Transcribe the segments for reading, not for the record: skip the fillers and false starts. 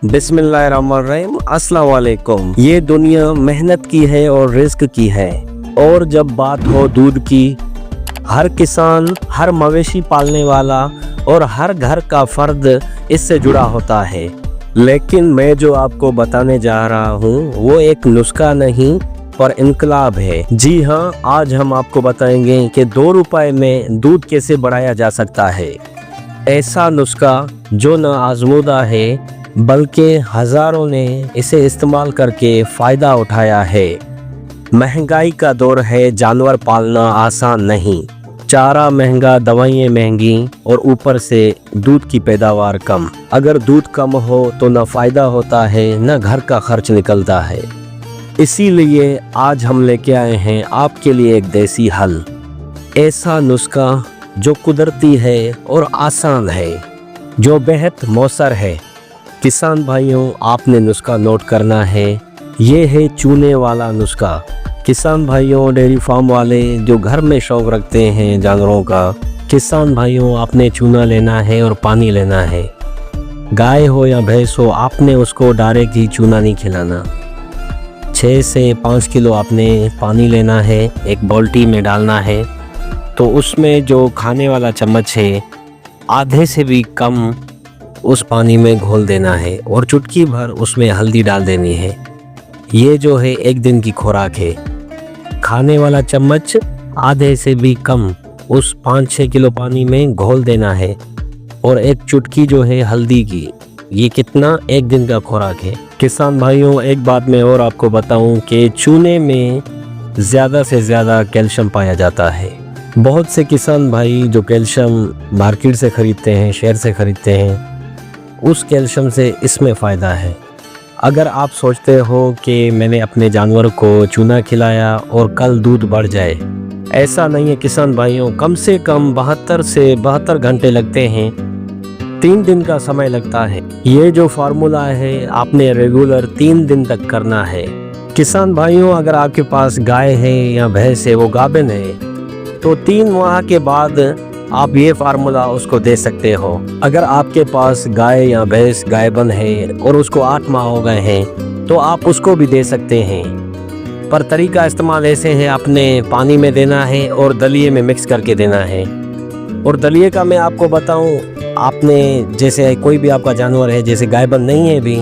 बिस्मिल्लाहिर्रहमानिर्रहीम, अस्सलाम वालेकुम। ये दुनिया मेहनत की है और रिस्क की है। और जब बात हो दूध की, हर किसान, हर मवेशी पालने वाला और हर घर का फर्द इससे जुड़ा होता है। लेकिन मैं जो आपको बताने जा रहा हूँ वो एक नुस्खा नहीं पर इनकलाब है। जी हाँ, आज हम आपको बताएंगे कि 2 रुपए में दूध कैसे बढ़ाया जा सकता है। ऐसा नुस्खा जो न आजमूदा है बल्कि हजारों ने इसे इस्तेमाल करके फ़ायदा उठाया है। महंगाई का दौर है, जानवर पालना आसान नहीं। चारा महंगा, दवाइयाँ महंगी और ऊपर से दूध की पैदावार कम। अगर दूध कम हो तो न फ़ायदा होता है न घर का खर्च निकलता है। इसीलिए आज हम लेके आए हैं आपके लिए एक देसी हल। ऐसा नुस्खा जो कुदरती है और आसान है, जो बेहद मौसर है। किसान भाइयों, आपने नुस्खा नोट करना है। ये है चूने वाला नुस्खा। किसान भाइयों, डेयरी फार्म वाले जो घर में शौक रखते हैं जानवरों का, किसान भाइयों, आपने चूना लेना है और पानी लेना है। गाय हो या भैंस हो, आपने उसको डायरेक्ट ही चूना नहीं खिलाना। 6 से 5 किलो आपने पानी लेना है, एक बाल्टी में डालना है। तो उसमें जो खाने वाला चम्मच है, आधे से भी कम उस पानी में घोल देना है और चुटकी भर उसमें हल्दी डाल देनी है। ये जो है 1 दिन की खुराक है। खाने वाला चम्मच आधे से भी कम उस 5-6 किलो पानी में घोल देना है और एक चुटकी जो है हल्दी की। ये कितना 1 दिन का खुराक है। किसान भाइयों, एक बात मैं और आपको बताऊं कि चूने में ज़्यादा से ज़्यादा कैल्शियम पाया जाता है। बहुत से किसान भाई जो कैल्शियम मार्केट से ख़रीदते हैं, शहर से ख़रीदते हैं, उस कैल्शियम से इसमें फ़ायदा है। अगर आप सोचते हो कि मैंने अपने जानवर को चूना खिलाया और कल दूध बढ़ जाए, ऐसा नहीं है किसान भाइयों। कम से कम 72 से 72 घंटे लगते हैं, 3 दिन का समय लगता है। ये जो फार्मूला है आपने रेगुलर 3 दिन तक करना है। किसान भाइयों, अगर आपके पास गाय है या भैंस है, वो गाभिन है, तो 3 माह के बाद आप ये फार्मूला उसको दे सकते हो। अगर आपके पास गाय या भैंस गायबन है और उसको 8 माह हो गए हैं, तो आप उसको भी दे सकते हैं। पर तरीका इस्तेमाल ऐसे है, आपने पानी में देना है और दलिए में मिक्स करके देना है। और दलिए का मैं आपको बताऊं, आपने जैसे कोई भी आपका जानवर है, जैसे गायबन नहीं है भी,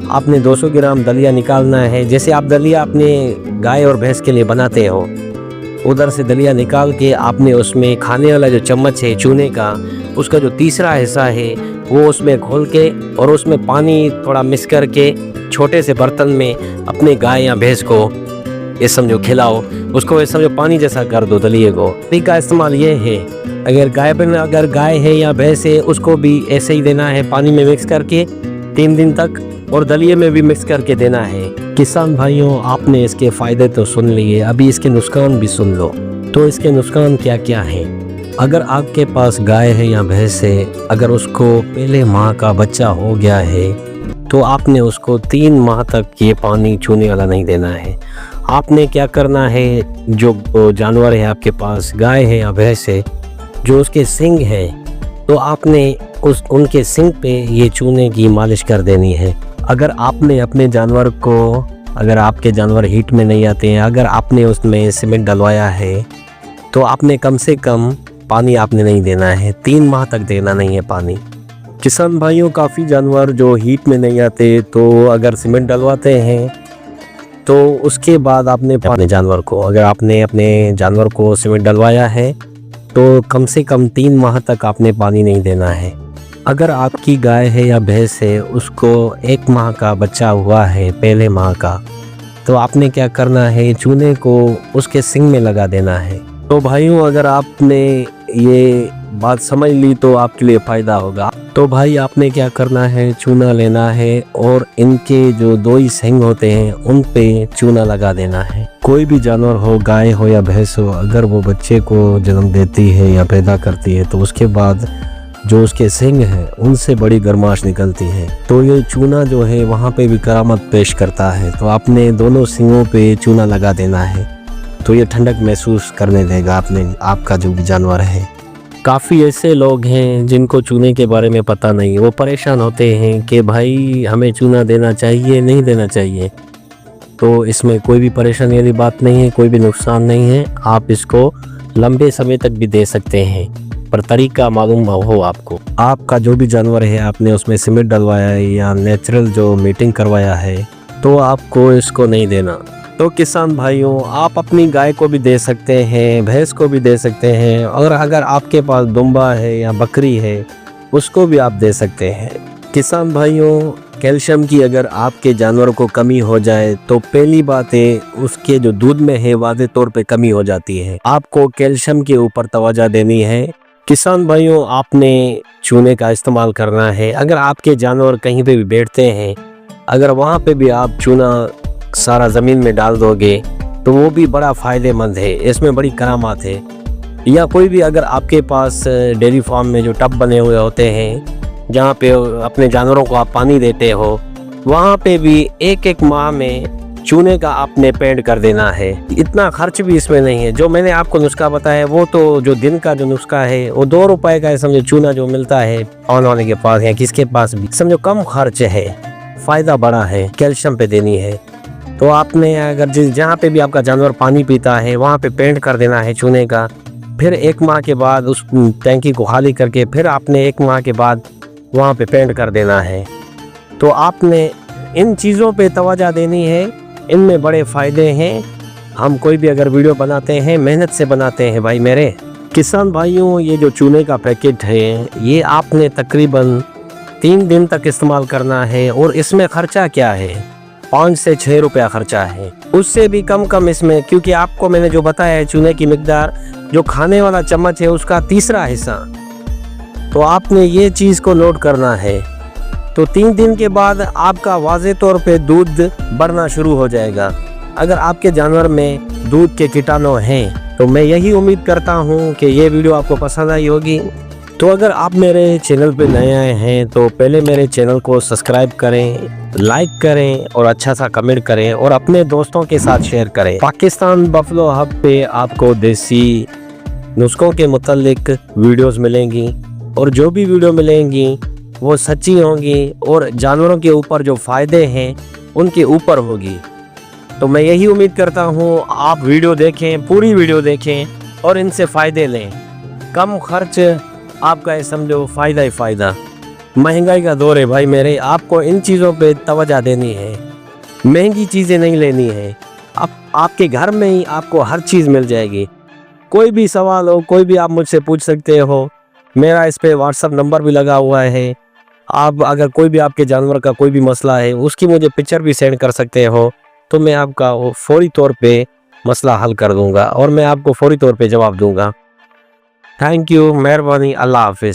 आपने 200 ग्राम दलिया निकालना है। जैसे आप दलिया अपने गाय और भैंस के लिए बनाते हो, उधर से दलिया निकाल के आपने उसमें खाने वाला जो चम्मच है चूने का, उसका जो तीसरा हिस्सा है वो उसमें घोल के और उसमें पानी थोड़ा मिक्स करके छोटे से बर्तन में अपने गाय या भैंस को ये समझो खिलाओ। उसको ये समझो पानी जैसा कर दो दलिए को। तरीका इस्तेमाल ये है, अगर गाय है या भैंस है, उसको भी ऐसे ही देना है, पानी में मिक्स करके 3 दिन तक, और दलिए में भी मिक्स करके देना है। किसान भाइयों, आपने इसके फ़ायदे तो सुन लिए, अभी इसके नुकसान भी सुन लो। तो इसके नुकसान क्या क्या हैं? अगर आपके पास गाय है या भैंस है, अगर उसको पहले माह का बच्चा हो गया है, तो आपने उसको 3 माह तक ये पानी चूने वाला नहीं देना है। आपने क्या करना है, जो जानवर है आपके पास, गाय है या भैंस है, जो उसके सींग है, तो आपने उनके सींग पे ये चूने की मालिश कर देनी है। अगर आपने अपने जानवर को, अगर आपके जानवर हीट में नहीं आते हैं, अगर आपने उसमें सीमेंट डलवाया है, तो आपने कम से कम पानी आपने नहीं देना है, 3 माह तक देना नहीं है पानी। किसान भाइयों, काफ़ी जानवर जो हीट में नहीं आते, तो अगर सीमेंट डलवाते हैं तो उसके बाद आपने अपने जानवर को, अगर आपने अपने जानवर को सीमेंट डलवाया है, तो कम से कम 3 माह तक आपने पानी नहीं देना है। अगर आपकी गाय है या भैंस है, उसको 1 माह का बच्चा हुआ है, पहले माह का, तो आपने क्या करना है, चूने को उसके सींग में लगा देना है। तो भाइयों, अगर आपने ये बात समझ ली तो आपके लिए फ़ायदा होगा। तो भाई, आपने क्या करना है, चूना लेना है और इनके जो 2 ही सींग होते हैं उन पे चूना लगा देना है। कोई भी जानवर हो, गाय हो या भैंस हो, अगर वो बच्चे को जन्म देती है या पैदा करती है, तो उसके बाद जो उसके सींग है उनसे बड़ी गर्माश निकलती है। तो ये चूना जो है वहाँ पे भी करामत पेश करता है। तो आपने दोनों सींगों पे चूना लगा देना है, तो ये ठंडक महसूस करने देगा आपका जो भी जानवर है। काफ़ी ऐसे लोग हैं जिनको चूने के बारे में पता नहीं, वो परेशान होते हैं कि भाई हमें चूना देना चाहिए नहीं देना चाहिए। तो इसमें कोई भी परेशानी वाली बात नहीं है, कोई भी नुकसान नहीं है, आप इसको लंबे समय तक भी दे सकते हैं, पर तरीका मालूम हो आपको। आपका जो भी जानवर है आपने उसमें सीमेंट डलवाया है या नेचुरल जो मीटिंग करवाया है, तो आपको इसको नहीं देना। तो किसान भाइयों, आप अपनी गाय को भी दे सकते हैं, भैंस को भी दे सकते हैं, और अगर आपके पास दुम्बा है या बकरी है उसको भी आप दे सकते हैं। किसान भाइयों, कैल्शियम की अगर आपके जानवरों को कमी हो जाए तो पहली बात है उसके जो दूध में है वाज़े तौर पे कमी हो जाती है। आपको कैल्शियम के ऊपर तवज्जो देनी है। किसान भाइयों, आपने चूने का इस्तेमाल करना है। अगर आपके जानवर कहीं पे भी बैठते हैं, अगर वहाँ पे भी आप चूना सारा ज़मीन में डाल दोगे तो वो भी बड़ा फ़ायदेमंद है, इसमें बड़ी करामात है। या कोई भी अगर आपके पास डेयरी फार्म में जो टब बने हुए होते हैं जहाँ पे अपने जानवरों को आप पानी देते हो, वहाँ पे भी एक माह में चूने का आपने पेंट कर देना है। इतना खर्च भी इसमें नहीं है। जो मैंने आपको नुस्खा बताया वो तो जो दिन का जो नुस्खा है वो 2 रुपए का है। समझो चूना जो मिलता है पान वाले के पास या किसके पास भी, समझो कम खर्च है, फ़ायदा बड़ा है, कैल्शियम पे देनी है। तो आपने अगर जहाँ पे भी आपका जानवर पानी पीता है वहाँ पे पेंट कर देना है चूने का। फिर 1 माह के बाद उस टैंकी को खाली करके फिर आपने 1 माह के बाद वहाँ पे पेंट कर देना है। तो आपने इन चीज़ों पे तवज्जो देनी है, इनमें बड़े फ़ायदे हैं। हम कोई भी अगर वीडियो बनाते हैं मेहनत से बनाते हैं भाई मेरे। किसान भाइयों, ये जो चूने का पैकेट है ये आपने तकरीबन 3 दिन तक इस्तेमाल करना है। और इसमें ख़र्चा क्या है, 5 से 6 रुपया ख़र्चा है, उससे भी कम इसमें, क्योंकि आपको मैंने जो बताया है चूने की मिकदार जो खाने वाला चम्मच है उसका 3रा हिस्सा। तो आपने ये चीज़ को नोट करना है। तो 3 दिन के बाद आपका वाज़े तौर पे दूध बढ़ना शुरू हो जाएगा। अगर आपके जानवर में दूध के कीटाणु हैं तो मैं यही उम्मीद करता हूँ कि ये वीडियो आपको पसंद आई होगी। तो अगर आप मेरे चैनल पे नए आए हैं तो पहले मेरे चैनल को सब्सक्राइब करें, लाइक करें और अच्छा सा कमेंट करें और अपने दोस्तों के साथ शेयर करें। पाकिस्तान बफलो हब पे आपको देसी नुस्खों के मुतालिक वीडियोस मिलेंगी और जो भी वीडियो मिलेंगी वो सच्ची होंगी और जानवरों के ऊपर जो फ़ायदे हैं उनके ऊपर होगी। तो मैं यही उम्मीद करता हूँ आप वीडियो देखें, पूरी वीडियो देखें और इनसे फ़ायदे लें। कम खर्च आपका ये समझो फ़ायदा ही फ़ायदा। महंगाई का दौर है भाई मेरे, आपको इन चीज़ों पे तवज्जो देनी है, महंगी चीज़ें नहीं लेनी है। आपके घर में ही आपको हर चीज़ मिल जाएगी। कोई भी सवाल हो, कोई भी आप मुझसे पूछ सकते हो। मेरा इस पे व्हाट्सअप नंबर भी लगा हुआ है। आप अगर कोई भी आपके जानवर का कोई भी मसला है उसकी मुझे पिक्चर भी सेंड कर सकते हो, तो मैं आपका वो फौरी तौर पे मसला हल कर दूंगा और मैं आपको फौरी तौर पे जवाब दूंगा। थैंक यू, मेहरबानी, अल्लाह हाफिज़।